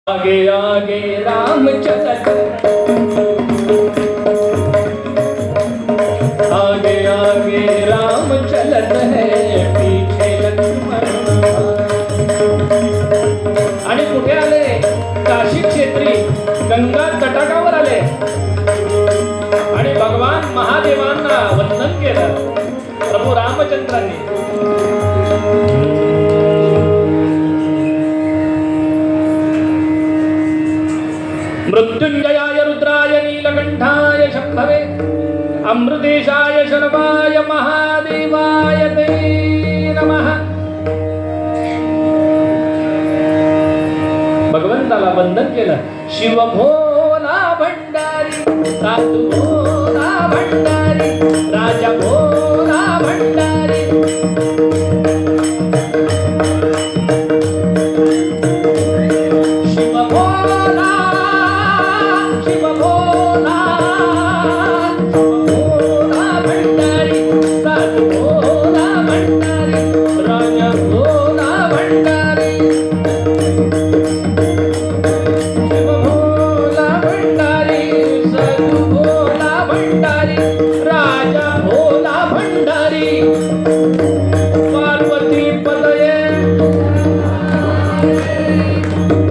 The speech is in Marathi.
आगे आगे राम चलत, आगे आगे राम चलत है, पीछे लक्ष्मण। आणि कुठे आले? काशी क्षेत्री गंगा तटाकावर आले आणि भगवान महादेवांना वंदन केलं प्रभू रामचंद्रांनी। मृत्युंजयाय रुद्राय नीलकंठाय शंभवे अमृतेशाय शर्वाय महादेवाय ते नमः। भगवंताला वंदन केलं। शिव भोला भंडारी साधू